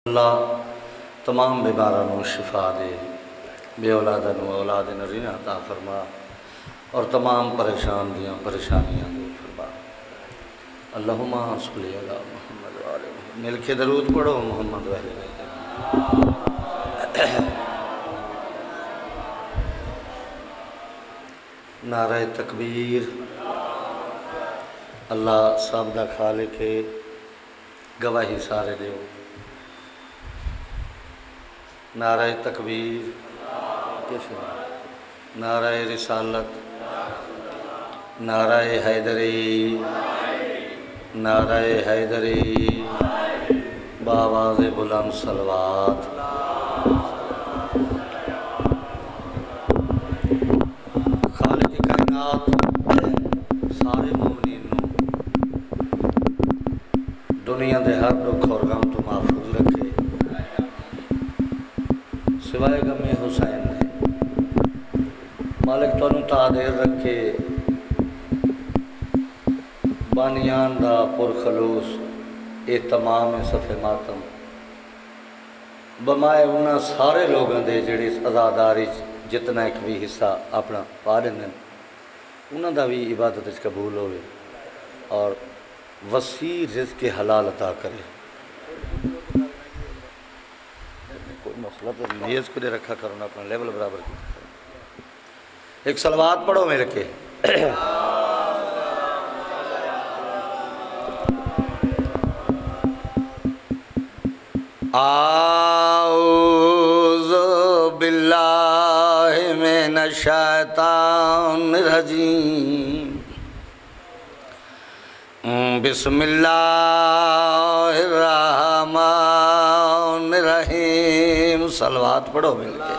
اللہ تمام بیماروں شفا دے، بے اولادن و اولاد نرینہ عطا فرما، اور تمام پریشان دیاں پریشانیاں دور فرما۔ اللہم صلی علی محمد و آل محمد۔ مل کے درود پڑھو محمد و اہل بیت۔ نعرہ تکبیر۔ اللہ سب دا خالق ہے، گواہی سارے دیو۔ نعرہ تکبیر، نعرہ رسالت، نعرہ حیدری، نعرہ حیدری، بآواز بلند صلوات۔ خالق کائنات سارے مومنین نو دنیا دے ہر دکھ اور غم تو محفوظ رکھے، سوائے غم حسین نے۔ مالک تانوں تا دیر رکھے، بانیان دا پرخلوص اہتمام صفِ ماتم بمائے انہاں سارے لوگاں دے جڑے اس عزاداری جتنا ایک بھی حصہ اپنا پا لیندے انہاں دا بھی عبادت اس قبول ہوئے اور وسیع رزق حلال عطا کرے۔ کوئی مسئلہ تو نیز کو دے رکھا کرنا، اپنا لیول برابر کی۔ ایک صلوات پڑھو میرے کے۔ اعوذ باللہ من الشیطان الرجیم، بسم اللہ الرحمن الرحیم۔ صلوات پڑھو مل کے۔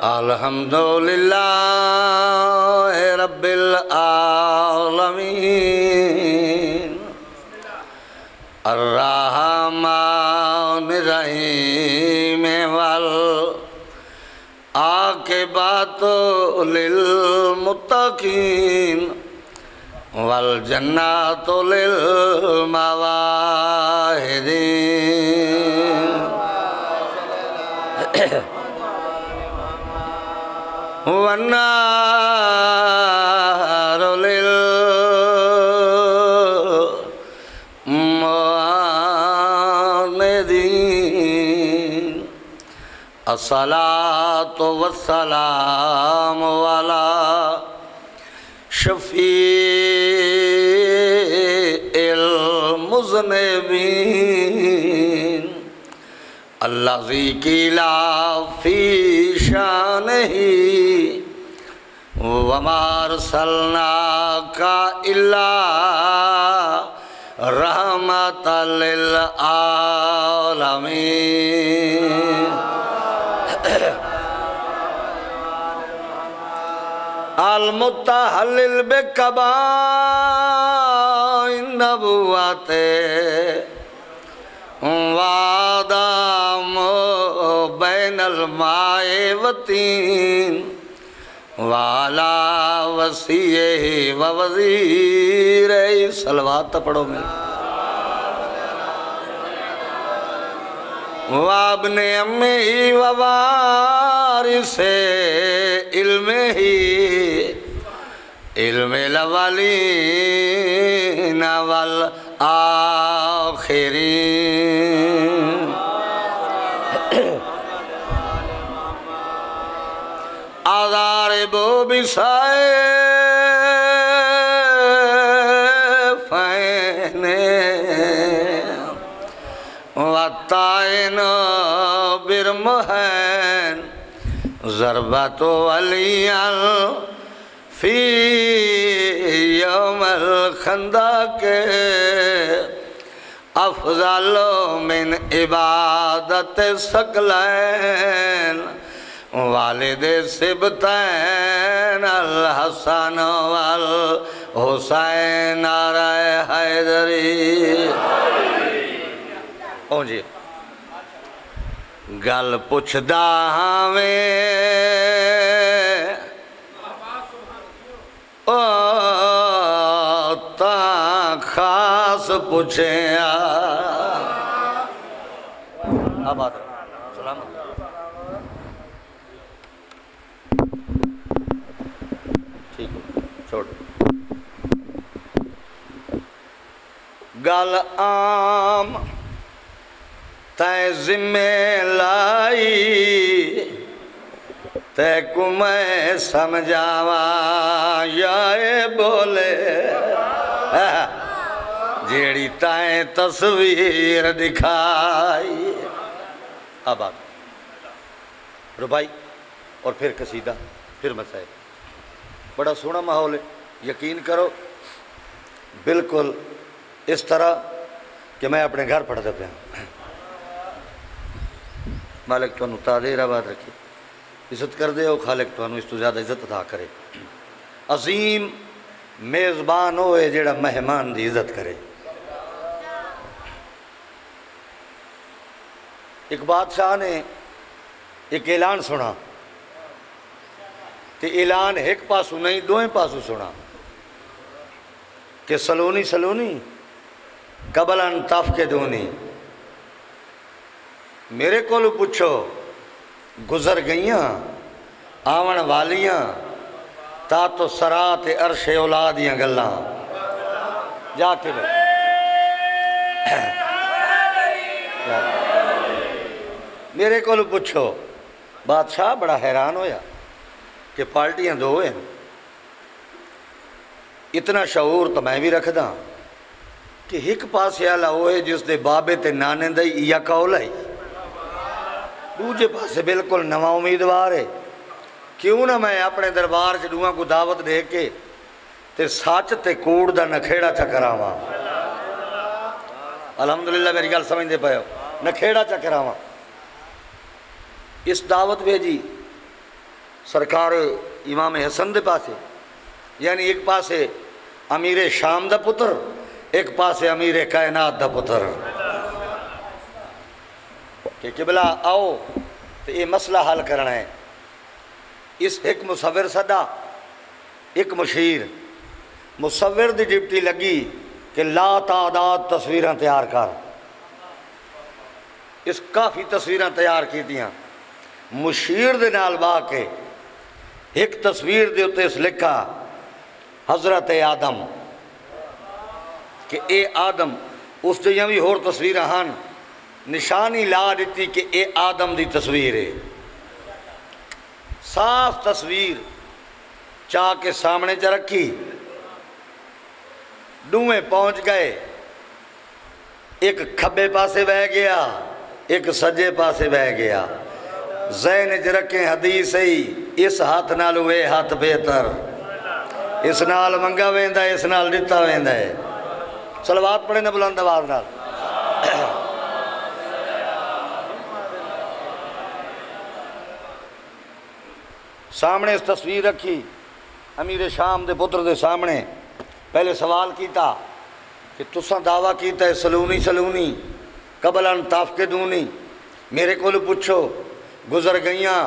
الحمدللہ رب العالمین، الرحمن الرحیم، والعاقبۃ للمتقین، والجنۃ للموحدین، والنار للمعاندین۔ الصلاۃ والسلام علی شفیع المذنبین، الذی قیل فی شانہ وما ارسلناک الا رحمۃ للعالمین۔ المتحلل بقضاء النبوۃ وآدم بین الماء والطین، وعلی وصیہ ووزیر۔ صلوات پڑھو میں۔ وابن امی ووارث علمہ، علم الاولین والآخرین۔ اضاربو بسیفین والطائن برمحین، ضربت علیاں فی یوم الخندق، افضل من عبادت ثقلین، والد سبتین الحسن والحسین، نعرہ حیدری۔ او جی گل پوچھدا ہاویں او تا خاص پوچھیں آباد سلام ٹھیک چھوڑ گل عام تے ذمہ لائی تے کو میں سمجھاواں یا اے بولے جیڑی تائیں تصویر دکھائی آباد ربائی اور پھر قصیدہ پھر مسائل بڑا سونا ماحول ہے یقین کرو بالکل اس طرح کہ میں اپنے گھر پڑھتا پیا مالک تو تادیر آباد رکھے عزت کر دے ہو خالق تو اس تو زیادہ عزت عطا کرے عظیم میزبان ہوئے جیڑا مہمان دی عزت کرے ایک بادشاہ نے ایک اعلان سنا کہ اعلان ایک پاسو نہیں دوئیں پاسو سنا کہ سلونی سلونی قبل ان تف کے دونی میرے کو پوچھو گزر گئیاں آون والیاں تا تو سرات عرش اولادیاں گلاں جا کے بھائی میرے کو پوچھو بادشاہ بڑا حیران ہویا کہ پارٹیاں دو ہیں اتنا شعور تو میں بھی رکھ دا کہ ایک پاسے آلہ ہوئے جس دے بابے تے نانے دائی یا کول ہے دوجے پاسے بالکل نواں امیدوار ہے کیوں نہ میں اپنے دربار سے دوہاں کو دعوت دے کے تے ساچ تے کوڑ دا نکھیڑا چکراواں الحمدللہ میری گل سمجھ دے پائے ہو نکھیڑا چکراواں اس دعوت بھیجی سرکار امام حسن دے پاسے یعنی ایک پاسے امیر شام دا پتر ایک پاسے امیر کائنات دا پتر کہ قبلہ آؤ تو یہ مسئلہ حل کرنا ہے اس ایک مصور صدا ایک مشیر مصور دی ڈپٹی لگی کہ لا تعداد تصویریں تیار کر اس کافی تصویریں تیار کی دیاں مشیر دے نال با کے ایک تصویر دے ہوتے اس لکھا حضرت آدم کہ اے آدم اس دے یہاں بھی ہور تصویریں ہاں نشانی لا دیتی کہ اے آدم دی تصویر ہے صاف تصویر چاہ کے سامنے جا رکھی دوئیں پہنچ گئے ایک کھبے پاسے بہ گیا ایک سجے پاسے بہ گیا ذہن چ رکھیں حدیث ہی اس ہاتھ نال ہوئے ہاتھ بہتر اس نال منگا ویندا ہے اس نال دتا ویندا ہے صلوات پڑھیں نہ بلند آواز نال سامنے اس تصویر رکھی امیر شام دے پتر دے سامنے پہلے سوال کیتا کہ تساں دعویٰ کیتا ہے سلونی سلونی قبل ان تاف کے دونی میرے کو پوچھو گزر گئیاں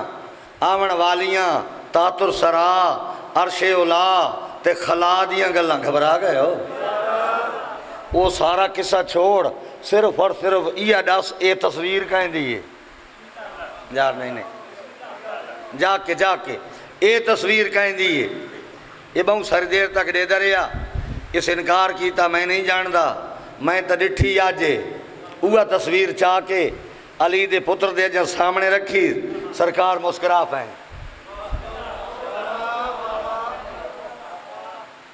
آون والیاں تاتر سرا عرش اولا تے خلا دیاں گلاں گھبرا گئے ہو وہ سارا قصہ چھوڑ صرف اور صرف یہ دس اے تصویر کہیں دیئے یار نہیں جا کے اے تصویر کہیں دیئے یہ بہت ساری دیر تک دے دریا اس انکار کیتا میں نہیں جاندہ میں تا ڈٹھی آجے اوہ تصویر چاہ کے علی دے پتر دے جن سامنے رکھی سرکار مسکرا پائیں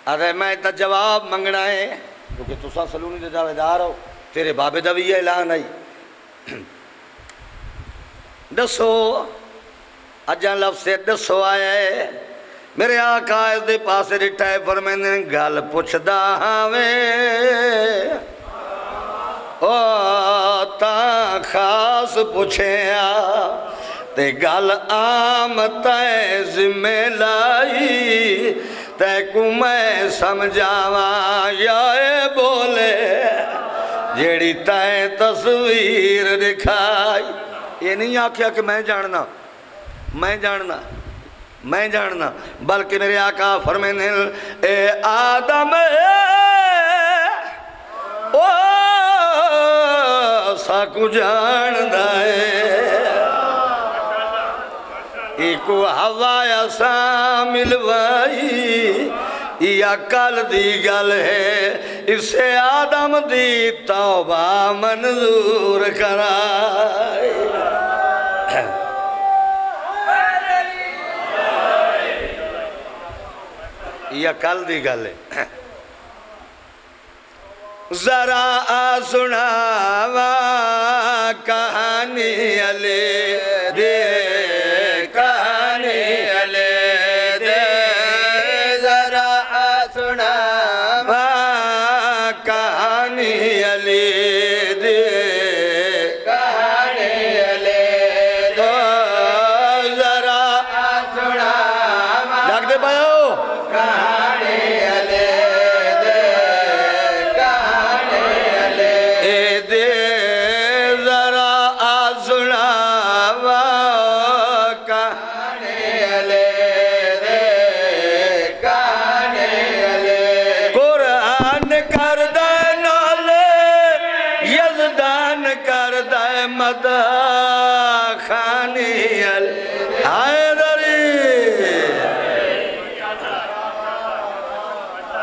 ارے میں تا جواب منگنا ہے کیونکہ تسا سلونی دے دعوے دار ہو تیرے بابے دا بھی یہ اعلان آئی دسو اجاں لفظ سے دسو آیا ہے میرے آقا اس دے پاسے رٹھائے فرمینے گل پوچھ دا ہمیں او تا خاص پوچھیں تے گل عام تے ذمہ لائی تے کو میں سمجھاواں یا اے بولے جیڑی تے تصویر دکھائی یہ نہیں آکھیا کہ میں جاننا بلکہ میرے آقا فرمینے اے آدم او ساکو جان دائے ایکو ہوا سا ملوائی یا کل دی گل ہے اسے آدم دی توبہ منظور کرائے یا کل دی گل ہے ذرا سناوا کہانی علی دے کہانی علی دے ذرا سناوا کہانی علی دے کہانی علی دے ذرا سناوا ڈاک دے پاؤ کہانی علی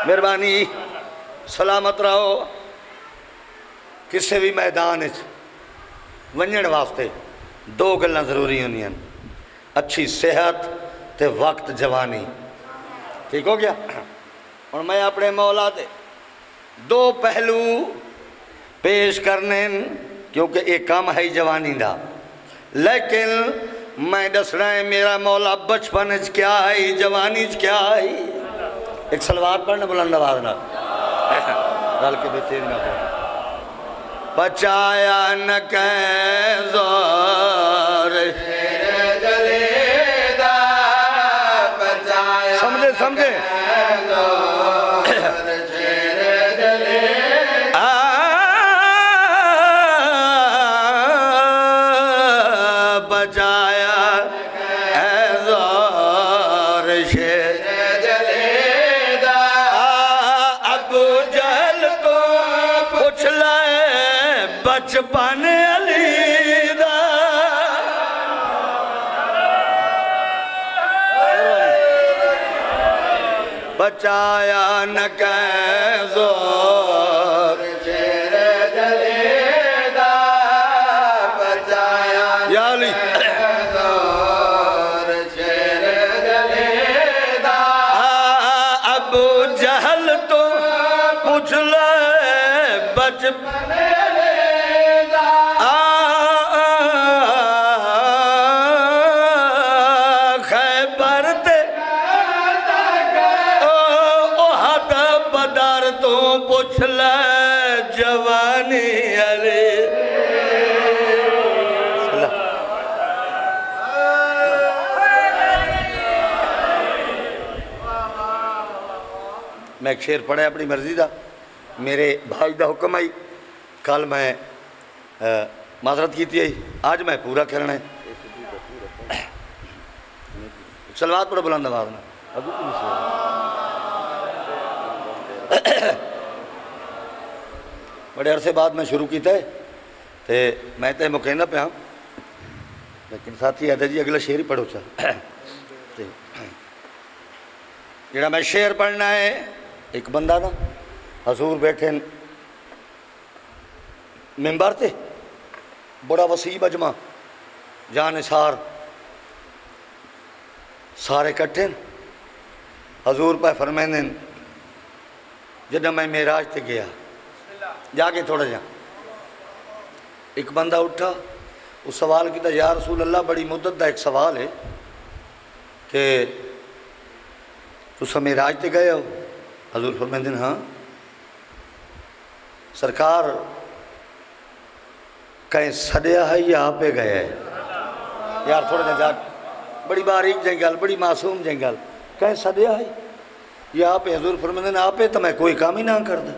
مہربانی سلامت رہو کسی بھی میدان ونجن واسطے دو گلاں ضروری ہونی ہیں اچھی صحت تے وقت جوانی ٹھیک ہو گیا اور میں اپنے مولا دے دو پہلو پیش کرنے کیونکہ ایک کام ہے جوانی دا لیکن میں دسنا ہے میرا مولا بچپن کیا ہے جوانی کیا ہے ایک سلوات پڑھنا بلند آواز نہ ڈال کے بے تیز نہ بچایا نہ کہیں زور سمجھے سمجھے بچپن علی دا بچایا نہ کہیں زور شیر جلیدہ بچایا یا علی زور شیر جلیدہ ابو جہل تو پوچھ لے بچپن جوانی علی میں ایک شعر پڑھا اپنی مرضی دا میرے بھائی دا حکم آئی کل میں معذرت کی تھی آج میں پورا کرنا ہے سلوات پڑھو بلند آواز میں بڑے عرصے بعد میں شروع کیتا ہے تے میں تے مکینہ پہ ہاں لیکن ساتھی آدھا جی اگلا شعر ہی پڑھو چاہ جڑا میں شعر پڑھنا ہے ایک بندہ نا حضور بیٹھے ممبر تے بڑا وسیع مجمع جانثار سارے کٹھے حضور پہ فرمائیں جدہ میں معراج تے گیا جا کے تھوڑا جا ایک بندہ اٹھا اس سوال کی تھا یا رسول اللہ بڑی مدت دا ایک سوال ہے کہ تو معراج تے گئے ہو حضور فرمائیں ہاں سرکار کہیں سڑیا ہے یا آپ پہ گئے ہے یار تھوڑا جا بڑی باریک جنگل بڑی معصوم جنگل کہیں سڑیا ہے یا آپ پہ حضور فرمائیں آپ پہ تو میں کوئی کام ہی نہ کر دا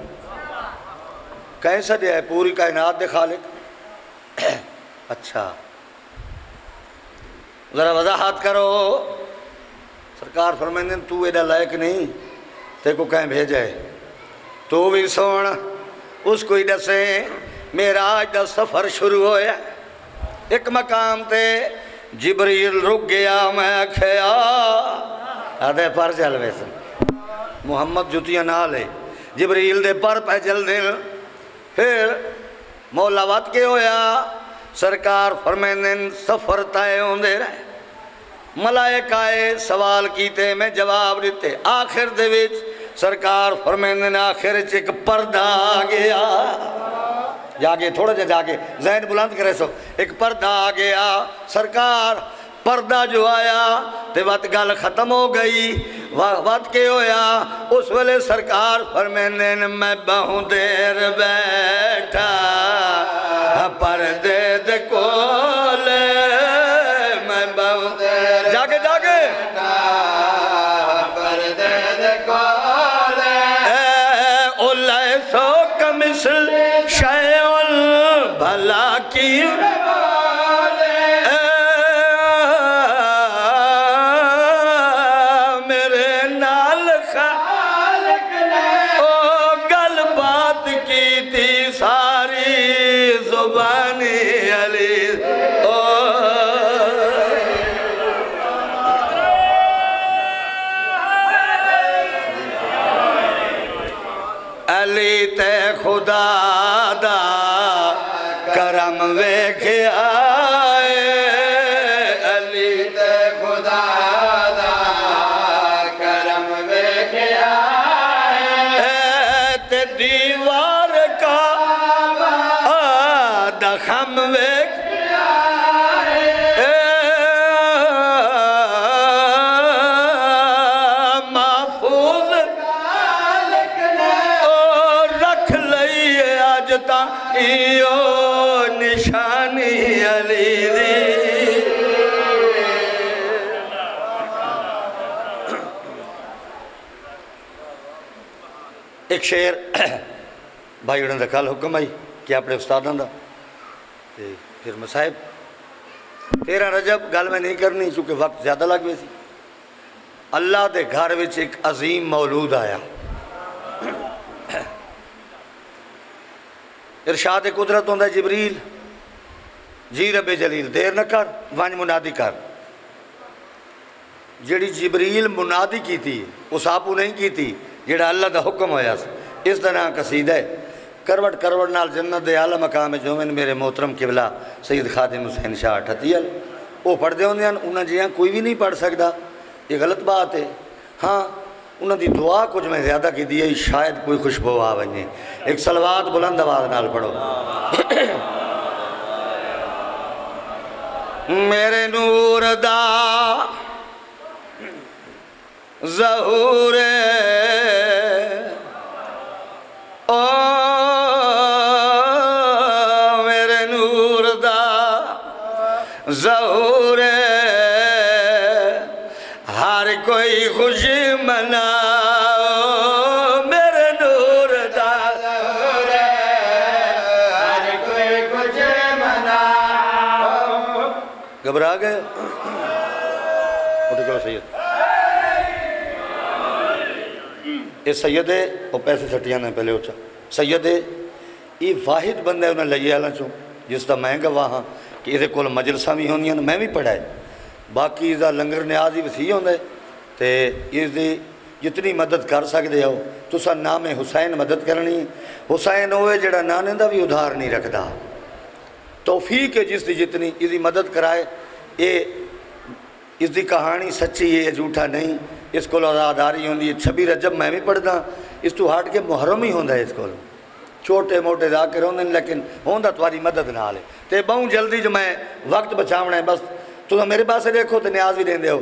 کہیں سڑیا ہے پوری کائنات دے خالق اچھا ذرا وضاحت کرو سرکار فرمائیں تو ایڈا لائق نہیں تے کو کہیں بھیجا ہے تو بھی سونا اس کو ہی دسیں معراج دا سفر شروع ہویا ایک مقام تے جبریل رک گیا میں کھیا آدھے پر چل ویسے محمد جتیاں نہ لے جبریل دے پر پہ چل دیں پھر مولا وات کے ہویا سرکار فرمائن سفر تائے ہوندے رہے ملائک آئے سوال کیتے میں جواب دیتے آخر دے وچ سرکار فرمائن آخر چک پردہ آگیا جاگے تھوڑا جاگے ذہن بلند کرے سو ایک پردہ آگیا سرکار پردہ جو آیا تے وقت گل ختم ہو گئی وقت کے ہویا اس ویلے سرکار فرمائن میں بہوں دیر بیٹھا پردے دے کولے میں بہوں دیر جاگے پردے دے کولے اولائے سو کمثل شیعن بھلا کی خدا دا کرم ویکھ آئے علی تے خدا دا کرم ویکھ آئے تے دیوار کا دخم ویکھ نشانی علی دی ایک شعر بھائی اڑھن دا کل حکم آئی کہ اپنے استاداں دا پھر مصاحب 13 رجب گل میں نہیں کرنی چونکہ وقت زیادہ لگ گئی سی اللہ دے گھر وچ ایک عظیم مولود آیا ارشاد قدرت ہوندہ جبریل جی رب جلیل دیر نہ کر وانج منادی کر جیڑی جبریل منادی کی تھی اس آپو نہیں کی تھی جیڑا اللہ دا حکم ہویا اس طرح قصیدہ ہے کروٹ کروٹ نال جنت دے اعلیٰ مقام جومن میرے محترم قبلہ سید خادم حسین شاہ ٹھتیل وہ پڑھ دے ہوندے ہیں انہاں جیہاں کوئی بھی نہیں پڑھ سکتا یہ غلط بات ہے ہاں انہاں دی دعا کچھ میں زیادہ کی دی ہے شاید کوئی خوشبو آ بنجے ایک صلوات بلند آواز نال پڑھو میرے نور دا ظہور او میرے نور دا ظہور ہر کوئی خوشی منا میرے نور دا ظہور ہر کوئی خوشی منا گھبرا گئے اٹھ کرو سید یہ سید ہے وہ پیسے سٹیاں نے پہلے اچھا سید ہے یہ واحد بندہ ہے انہیں لئیے اللہ چوں جس دا میں گواہ ہاں کہ یہ کول مجلسہ بھی ہونی ہیں میں بھی پڑھا ہے باقی دا لنگر نیازی وسیع ہوندے تے اس دی جتنی مدد کر سکتے ہو تو سا نام حسین مدد کرنی حسین ہوئے جڑا نانے دا بھی ادھار نہیں رکھدا توفیق ہے جس دی جتنی اس دی مدد کرائے اس دی کہانی سچی ہے جھوٹا نہیں اس کو آزاداری ہوندی ہے 26 رجب میں بھی پڑھدا اس تو ہٹ کے محرم ہی ہوندا ہے اس کو چھوٹے موٹے ذاکر ہوندے لیکن ہوندا تمہاری مدد نال ہے تے بہوں جلدی جو میں وقت بچاونا ہے بس تو میرے پاس دیکھو تو نیاز بھی دیں دے ہو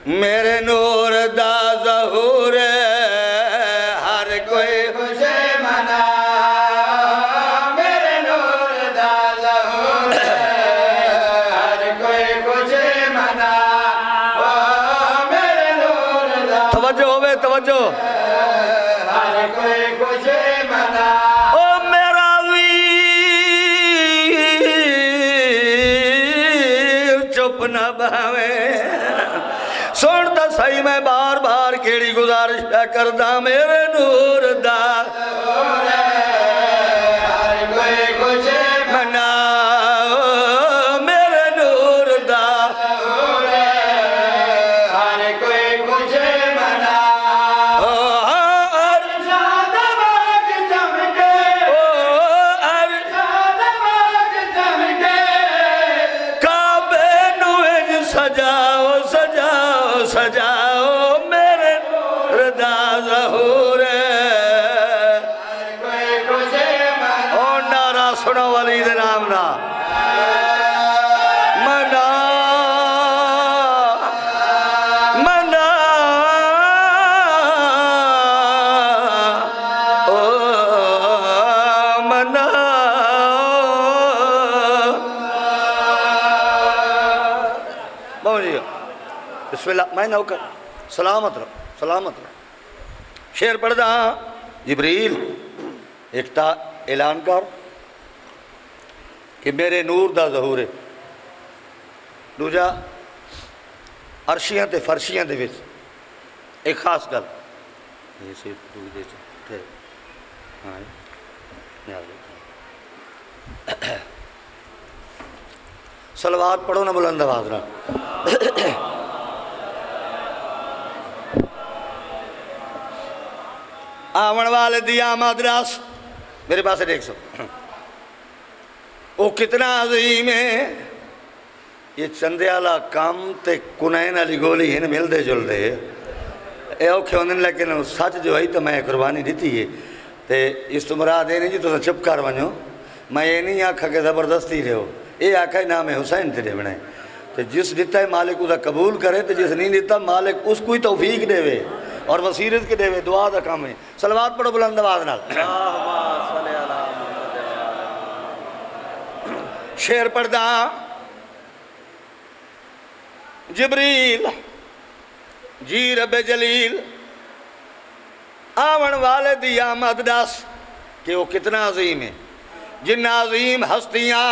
میرے نور دا ظہور ہر کوئی خوشی منا میرے نور دا ظہور ہر کوئی خوشی منا میرے نور دا توجہ ہوئے توجہ ہر کوئی خوشی منا نہ بھاوے سنتا صحیح میں بار بار کیڑی گزارش پہ کردہ میرے نور دا سجاؤ میرے رضا ظہور او نعرہ سنو ولی دے نام نا منا منا او منا بسم اللہ میں نوکر سلامت رہو سلامت رہو شعر پڑھ دا جبریل ایک تا اعلان کر کہ میرے نور دا ظہور ہے دوجا عرشیاں تے فرشیاں دے وچ ایک خاص گل یہ سے دوجے ٹھیک ہاں صلوات پڑھو نا بلند آواز نہ آون والے دی آمد راس میرے پاس دیکھ سو وہ کتنا عظیم ہے یہ چندے والا کام تے کنائن والی گولی ہیں مل دے جل دے اے اوکھے ہونے لیکن سچ جو ہے تو میں قربانی دیتی ہے تے اس تو مراد ہے نہیں جی تو چپ کر ونجو میں یہ نہیں آکھا کہ زبردستی رہو یہ آکھا نام حسین تے دے بنے تے جس دیتا ہے مالک اسا قبول کرے تے جس نہیں دیتا مالک اس کوئی توفیق دے وے اور وسیرت کے دے وے دعا دا کام ہے صلوات پڑھو بلند آواز نال شعر پڑھدا جبریل جی رب جلیل آون والے دی آمد دس کہ وہ کتنا عظیم ہے جن عظیم ہستیاں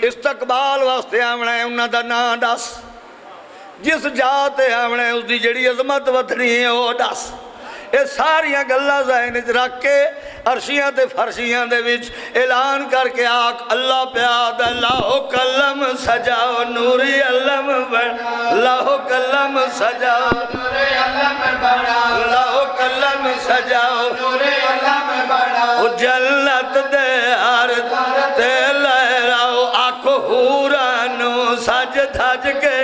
استقبال واسطے آونا ہے انہاں دا نا دس جس جاتے آونا ہے اس دی جڑی عظمت وطنی ہے وہ دس یہ ساریاں گلہ ذہن وچ رکھ کے عرشیاں تے فرشیاں دے وچ اعلان کر کے آکھ اللہ پیاد اللہ کلم سجاؤ نوری علم بڑھا اللہ کلم سجاؤ نوری علم بڑھا اللہ کلم سجاؤ نوری علم بڑھا جنت دے عرض تے لہراؤ آکھو حورانو سج دھج کے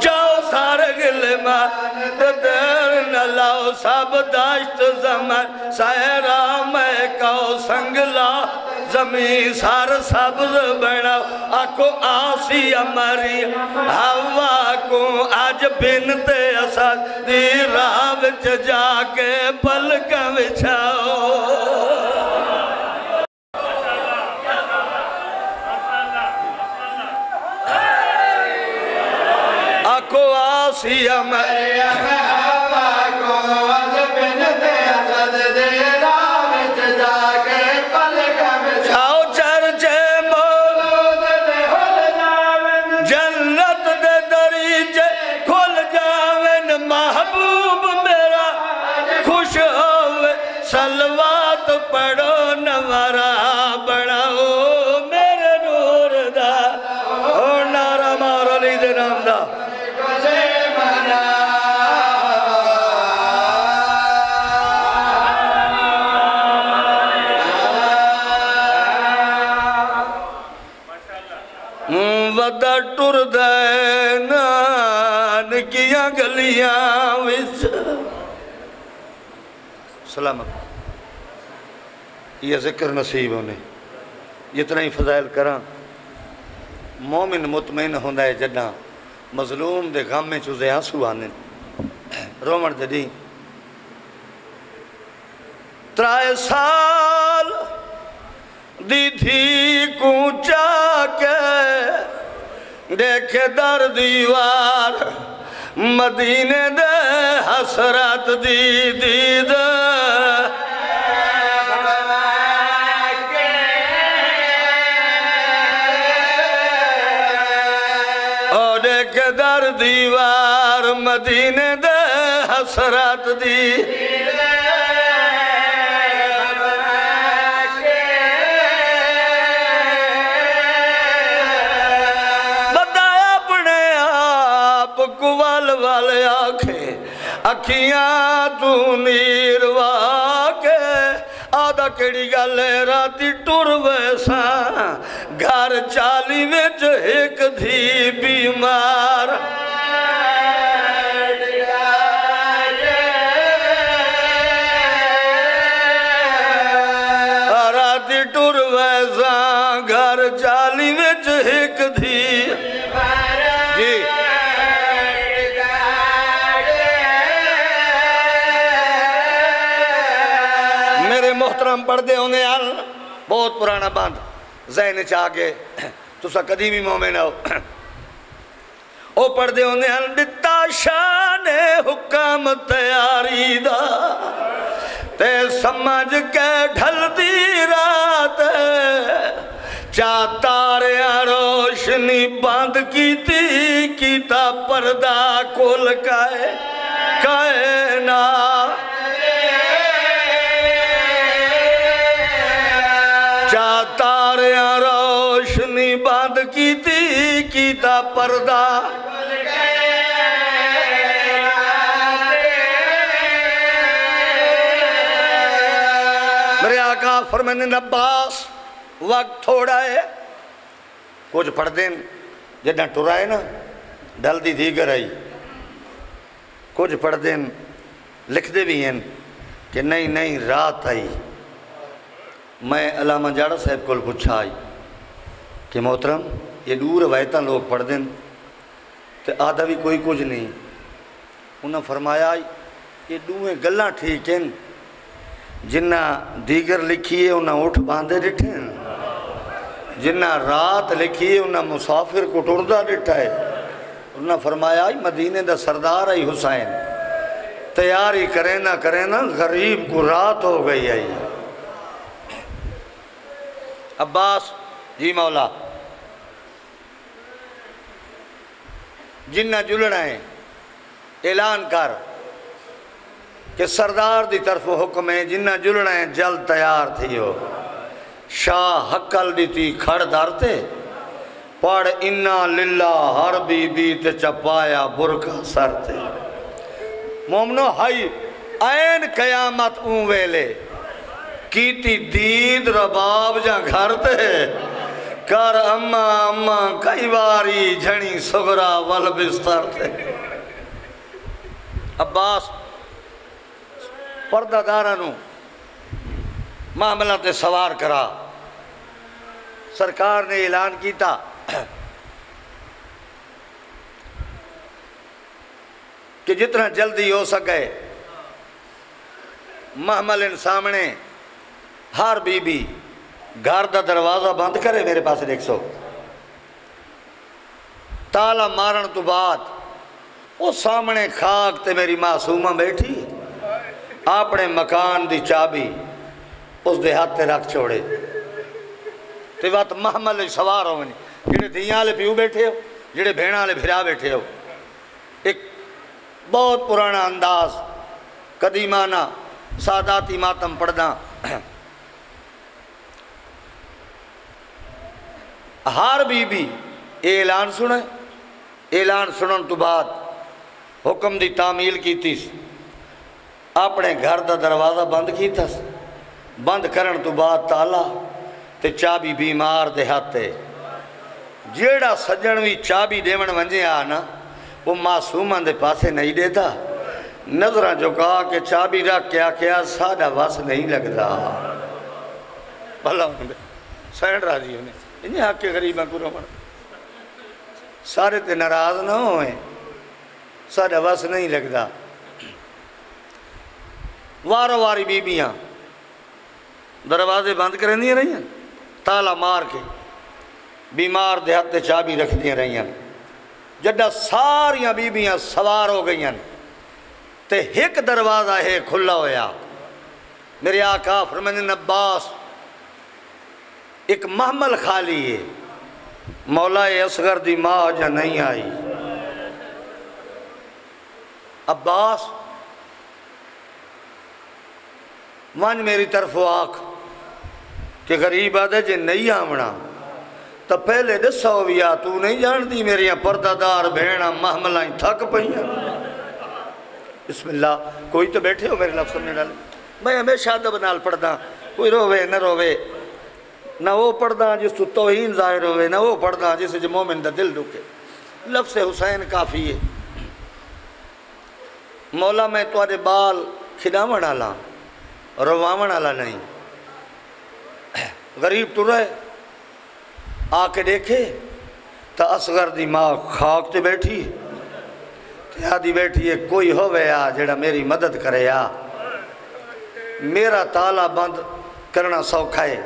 جاؤ سارے گلمان دیر نہ لاؤ سب داشت زمن سہرا میں کہو سنگلا زمین سار سبز بڑھاؤ آکو آسی امری ہوا کو آج بنت اسد دی راہ وچ جا کے پلکاں وچھاؤ آکو آسی امری ہوا کو آج بنت اسد دی راہ وچ جا کے پلکاں وچھاؤ چرچے مولود دے کھل جاون جنت دے دریچے کھل جاون محبوب میرا خوش ہوئے صلوات پڑھو نورا بڑھاؤ میرے نور دا او نعرہ مار علی دے نام دا ودا ٹر دینان کیاں گلیاں وچ سلامت یہ ذکر نصیب ہونے جتنا ہی فضائل کراں مومن مطمئن ہوندہ ہے جڈاں مظلوم دے غم میں چوزے آنسو آنے رومن جدی ترائے سال دی تھی کونچا کے دیکھے در دیوار مدینے دے حسرت دی دید اور دیکھے در دیوار مدینے دے حسرت دی والے آنکھیں اکھیاں تو نیروا کے آدھا کڑی گلے راتی ٹر ویساں گھر چالی وچ ایک دھی بیمار ٹر ویساں گھر چالی وچ ہک دھی جی میرے محترم پڑھدے ہونے آل بہت پرانا باندھ ذہن چاہ کے تسا قدیمی مومن ہو او پڑھدے ہونے آل ڈتا شان حکم تیاری دا تے سمجھ کے ڈھل دی رات چاتاریاں روشنی بند کیتا پردہ کھول کائنات چاتاریاں روشنی بند کیتا پردہ میرے آقا فرمانے عباس وقت تھوڑا ہے کچھ پڑھ دیں جدہ ٹرائے نا ڈھل دی دیگر آئی کچھ پڑھ دیں لکھ دے بھی ہیں کہ نہیں رات آئی میں علامہ جاڑا صاحب کو پوچھا آئی کہ محترم یہ دور روایتاں لوگ پڑھ دیں تو آدھا بھی کوئی کچھ نہیں انہوں نے فرمایا یہ دوئیں گلاں ٹھیک ہیں جنہ دیگر لکھیے انہاں اٹھ باندھے ڈٹھے ہیں جنہ رات لکھیے انہاں مسافر کو ٹردہ ڈٹھا ہے انہوں نے فرمایا مدینے دا سردار آئی حسین تیاری کرے نا غریب کو رات ہو گئی آئی عباس جی مولا جنہ جلنا ہے اعلان کر کہ سردار دی طرف حکم ہے جنہ جلنا ہے جلد تیار تھی ہو شاہ حقل دیتی کھڑ دارتے پڑھ انا للہ ہر بی بی تے چپایا برکا سر تے مومنو ہائی این قیامت اون ویلے کیتی دید رباب جا گھر تے کر اما کئی باری جھنی سگرا ول بستر تے عباس پردہ دارانو معاملہ تے سوار کرا سرکار نے اعلان کیتا کہ جتنا جلدی ہو سکے محمل سامنے ہر بی بی گھر دا دروازہ بند کرے میرے پاس دیکھ سو تالا مارن تو بعد وہ سامنے خاک تے میری معصومہ بیٹھی اپنے مکان دی چابی اس دے ہاتھ تے رکھ چھوڑے تے وقت محمل سوار ہو جڑے دیاں لے پیو بیٹھے ہو جڑے بھیڑاں لے بھرا بیٹھے ہو ایک بہت پرانا انداز قدیمانہ ساداتی ماتم پڑھنا ہر بی بی اعلان سنے اعلان سنن تو بعد حکم دی تعمیل کی تیس اپنے گھر دا دروازہ بند کی تھا بند کرن تو بعد تالا تے چابی بیمار دے ہاتھے جیڑا سجنوی چابی دیون ونجے آنا وہ معصومان دے پاسے نہیں دیتا نظرہ جو کہا کہ چابی رکھ کیا سادہ واس نہیں لگتا بھلا ہونے سینڈ راضی ہونے انہیں حق کے غریبہ کو رومن سارے تے ناراض نہ ہوئے سادہ واس نہیں لگتا وارو واری بیبیاں دروازے بند کریں دیا رہی ہیں تالا مار کے بیمار دیہاتے چابی رکھ دیا رہی ہیں جڈا ساریاں بیبیاں سوار ہو گئی ہیں تے ایک دروازہ ہے کھلا ہویا میرے آقا فرمانے عباس ایک محمل خالی ہے مولا اصغر دی ماں جا نہیں آئی عباس ون میری طرف آنکھ کہ غریب آدھے جے نہیں آمنا تو پہلے دسو بیا تو نہیں جان دی میری پردہ دار بھیڑا محملائیں تھک پہیاں بسم اللہ کوئی تو بیٹھے ہو میرے لفظ سمجھے ڈالے میں ہمیشہ دب نال پڑھدا کوئی روے نہ روے نہ وہ پڑھدا جس تو توہین ظاہر ہوئے نہ وہ پڑھدا جس جو مومن دا دل ڈکے لفظ حسین کافی ہے مولا میں توارے بال کھڑاون آلا روامن آلا نہیں غریب تو رہے آ کے دیکھے تو اصغر دی ماں خاک تے بیٹھی آدھی بیٹھی ہے کوئی ہوئے آ جڑا میری مدد کرے آ میرا تالا بند کرنا سوکھا ہے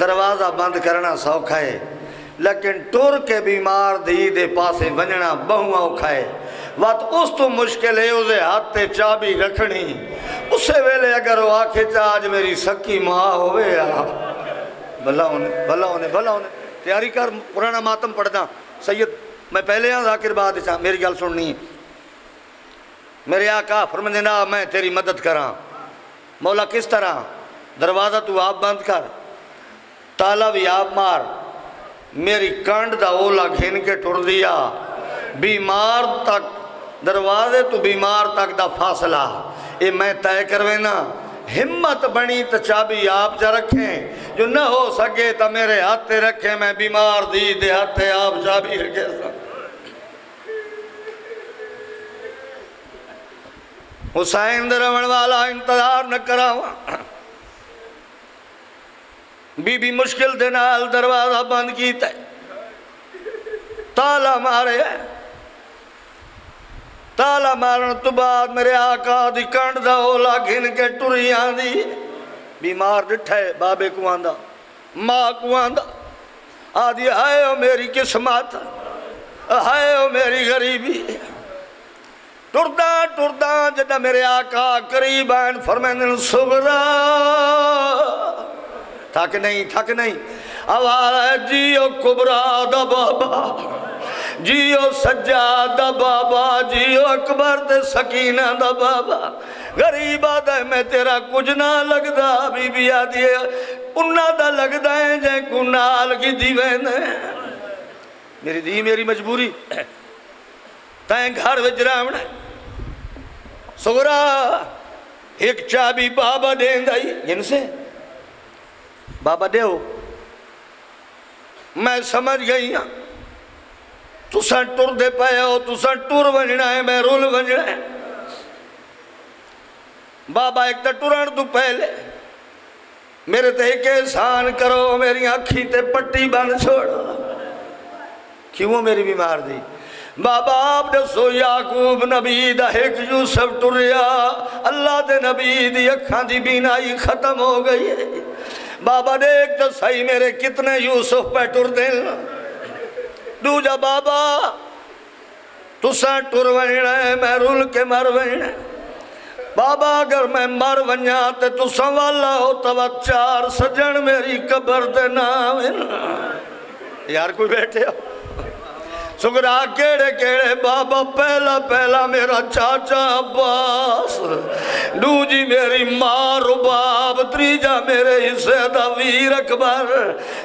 دروازہ بند کرنا سوکھا ہے لیکن ٹور کے بیمار دی دے پاسے ونجنا بہوں اوکھا ہے وقت اس تو مشکل ہے اسے ہاتھ تے چابی رکھنی اسے ویلے اگر وہ آکھے چاج میری سکی ماں ہوئے آ بھلا ہونے تیاری کر پرانا ماتم پڑھنا سید میں پہلے ہاں ذاکر بعد چاہ میری گل سننی میرے آقا فرماندے نا میں تیری مدد کراں مولا کس طرح دروازہ تو آپ بند کر تالا بھی آپ مار میری کانڈ دا اولا گھن کے ٹر دیا بیمار تک دروازے تو بیمار تک دا فاصلہ اے میں طے کروینا ہمت بنی تو چابی آپ جا رکھیں جو نہ ہو سکے تو میرے ہاتھے رکھیں میں بیمار دی دے ہاتھے آپ چابی رکھے سا حسین درون والا انتظار نہ کراوا بی بی مشکل دے نال دروازہ بند کیتا ہے تالا مارے تالا مارن تو بعد میرے آقا دی کنڈ دا اولا گھن کے ٹریاں دی بیمار ڈٹھے بابے کو آندہ ماں کو آندہ آدھی ہائے ہو میری قسمت ہائے ہو میری غریبی ٹرداں جدہ میرے آقا قریب آئین فرمائن صغرا تھک نہیں آواز ہے جیو کبرا دا بابا جیو سجاد دا بابا جیو اکبر تے سکینہ دا بابا غریب آدھا میں تیرا کچھ نہ لگ دا بی بی آدھی ہے انہا دا لگ دا ہے جائیں کنال کی دیوین ہے میری دی میری مجبوری تائیں گھر وجرامن سغرا ایک چابی بابا دیں دائی جن سے بابا دیو میں سمجھ گئی ہاں تو سن ٹور دے پائے ہو تو سن ٹور ونجنا ہے میں رول ونجنا ہے بابا ایک تا ٹوران تو پہلے میرے تے ایک احسان کرو میری آنکھی تے پٹی بند چھوڑو کیوں میری بیمار دی بابا آپ دسو یعقوب نبی دا ایک یوسف ٹریا اللہ دے نبی دی اکھاں دی بینائی ختم ہو گئی ہے بابا دیکھ تو صحیح میرے کتنے یوسف پہ ٹر دیں دو جا بابا تو ساں ٹر ونجنا ہے میں رول کے مر ونجنا ہے بابا اگر میں مر ونجا تے تو سوالا ہو تو چار سجن میری قبر دے نام یار کوئی بیٹھے ہو سگرا کیڑے کیڑے بابا پہلا میرا چاچا عباس دو جی میری ماں رباب تریجا میرے حصے دا ویر اکبر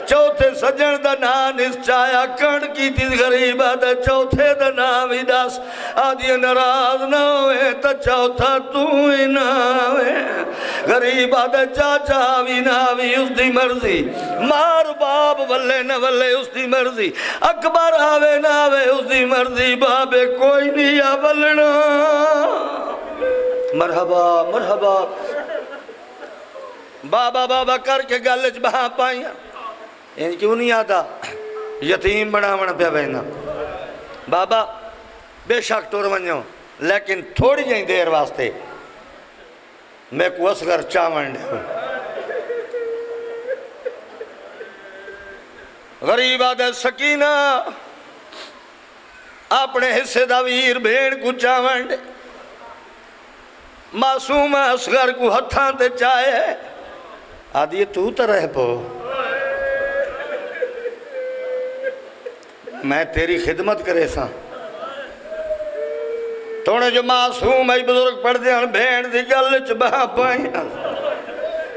چوتھے سجن دا نام اس چایا کڑ کی تیز غریبہ دا چوتھے دا نام ہی داس آدھی ناراض نہ ہوئے تا چوتھا تو ہی نہ ہوئے غریبہ دا چاچا بھی نہ بھی اس دی مرضی ماں رباب ولے نہ ولے اس دی مرضی اکبر آوے نہ آوے اس دی مرضی بابے کوئی نہیں آولنا مرحبا بابا کر کے گلچ بہاں پائیاں ان کیوں نہیں آتا یتیم بنا پہ بہنا بابا بے شک ٹور ونجوں لیکن تھوڑی جائیں دیر واسطے میں کو اصغر چاون دے غریب آدھے سکینہ اپنے حصے دا ویر بھیڑ کو چاون دے معصوم اصغر کو ہتھاں تے چاہے آدھی تو تا رہ پو میں تیری خدمت کرے ساں تونے جو معصوم ہے بزرگ پڑھ دیا بھیڑ دی گلچ بہاں پائیاں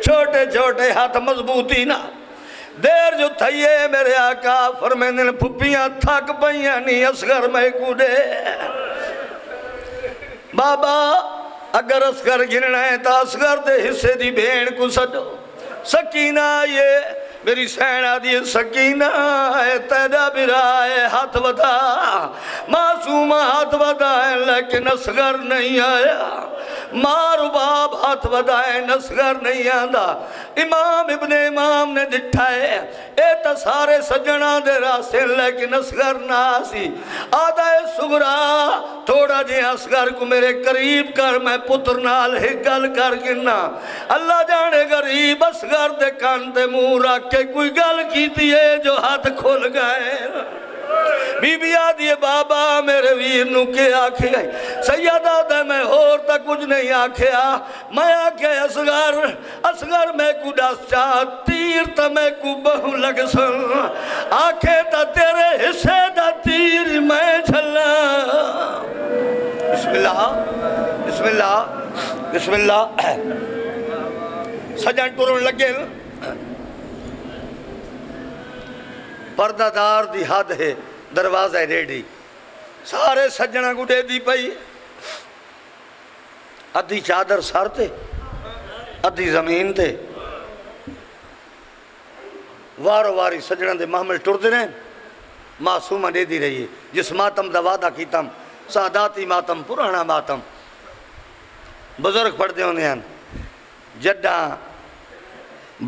چھوٹے ہاتھ مضبوطی نہ دیر جو تھئیے میرے آقا فرمیندن پھپیاں تھک پائیاں نہیں اصغر میں کو دے بابا اگر اصغر گرنا ہے تو اصغر دے حصے دی بھیڑ کو سجو سکینہ یہ میری سینہ دی سکینہ ہے تیرا برائے ہاتھ ودا معصومہ ہاتھ ودا ہے لیکن اصغر نہیں آیا ماں رباب ہاتھ ودائے نسگر نہیں آندہ امام ابن امام نے دٹھائے اے تا سارے سجنہ دے راسے لیکن اسگر نہ آسی آدھا سگرا تھوڑا جی اسگر کو میرے قریب کر میں پتر نال ہی گل کر گنا اللہ جانے غریب اسگر دے کان دے منہ رکھ کے کوئی گل کی دیئے جو ہاتھ کھول گئے بی بی آدھی بابا میرے ویر نو کے آکھے گئی سیدہ دے میں اور تا کچھ نہیں آکھے میں آکھے اسگر میں کو ڈس چاہ تیر تا میں کو بہو لگ سن آکھے تا تیرے حصے دا تیر میں جھلا بسم اللہ بسم اللہ بسم اللہ سجن ٹورن لگے پردہ دار دی حد ہے دروازہ ریڈی سارے سجنہ کو دے دی پئی ادھی چادر سر تے ادھی زمین تے وارو واری سجنہ دے محمل ٹر دے رہے معصومہ دے دی رہی ہے جس ماتم دا وعدہ کیتم ساداتی ماتم پرانا ماتم بزرگ پڑھ دے ہونے ہیں جڈا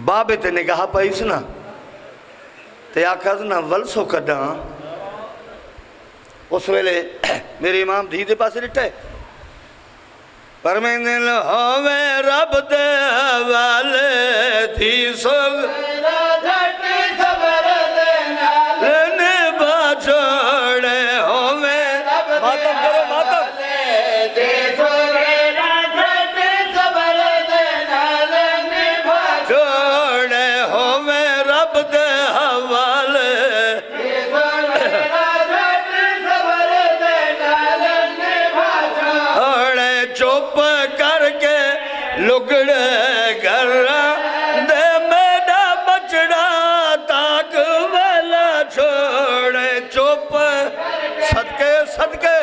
بابے تے نگاہ پائیس نا تے آکھاز نا ولسو کڈا اس ویلے میرے امام دھی دے پاسے لٹھے پر میں دل ہوئے رب دے والے تھی سوگ لینے باچوڑے ہوئے ماتم کرو ماتم لگڑے گر دے میڈا بچڑا تاک والا چھوڑے چوپ صدقے صدقے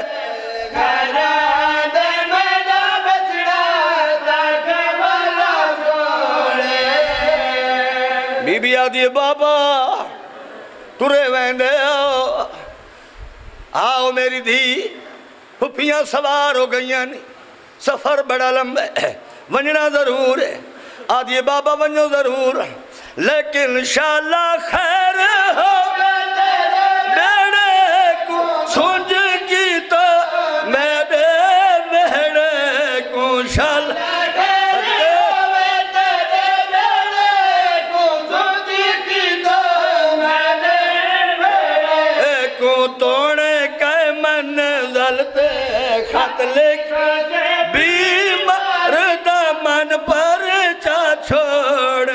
دے میڈا بچڑا تاک والا چھوڑے بی بی آدھی بابا ترے ویندے آؤ میری دھی پھپیاں سوار ہو گئیاں نہیں سفر بڑا لمبے ونجنا ضرور ہے آدھی بابا ونجو ضرور لیکن انشاءاللہ خیر ہو بیڑے کو سنج کی تو میرے بیڑے کو انشاءاللہ توڑے کے منزل تے خط لکھ بیمار دامن پر جا چھوڑ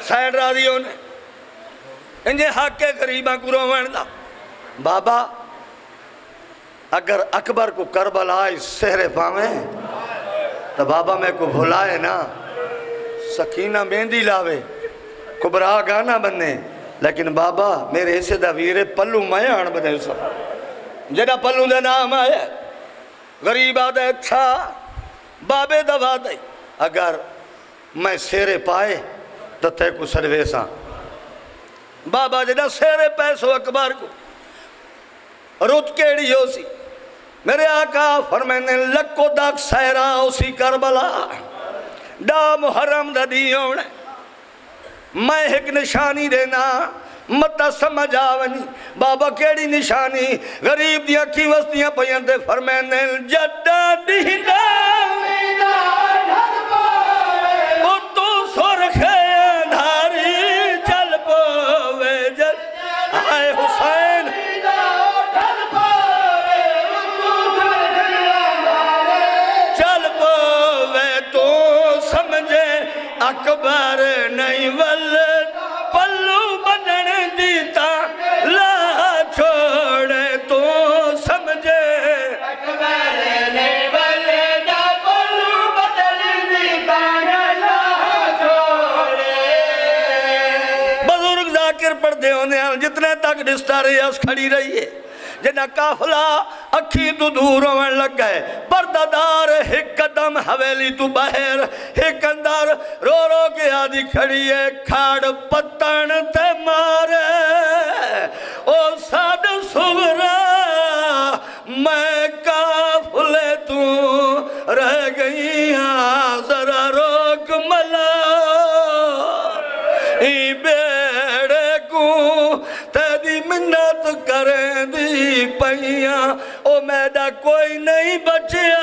سائن راضیوں نے انجھے حق کے قریباں کو روان دا بابا اگر اکبر کو کربلا اس سہرے پاویں تو بابا میں کو بھولائے نا سکینہ مہندی لاوے کبرا گانا بننے لیکن بابا میرے حصے دا ویرے پلو میں آن بنے سب جڑا پلو دا نام آیا غریب آدھے اچھا بابے دوا دے اگر میں سیرے پائے تو تے کو سرویساں بابا جڑا سیرے پیسو اکبر کو رت کیڑی ہو سی میرے آقا فرمینے لکو داک سیرا اسی کربلا دا محرم دا دیون میں ایک نشانی دینا متا سمجھ آونی بابا کیڑی نشانی غریب دیا کی وستیاں پیندے فرمینے جڈا دینا او تو سرخے اندھاری چل پوے جد آئے حسین چل پوے تو سمجھے اکبر نہیں ولد پلو بدن دیتا لا چھوڑے تو سمجھے اکبر نہیں ولد پلو بدن دیتا لا چھوڑے بزرگ ذاکر پڑھ دے ہونے جتنے تک ڈسٹاری اس کھڑی رہی ہے جنہ کافلہ اکھی تو دور ہونے لگ گئے پردہ دار ایک قدم حویلی تو باہر ایک اندر رو رو کے آدھی کھڑی ہے کھاڑ پتن تے مارے او ساڑ سغرا میں کافلے تو منت کریں دی پیاں او میڈا کوئی نہیں بچیا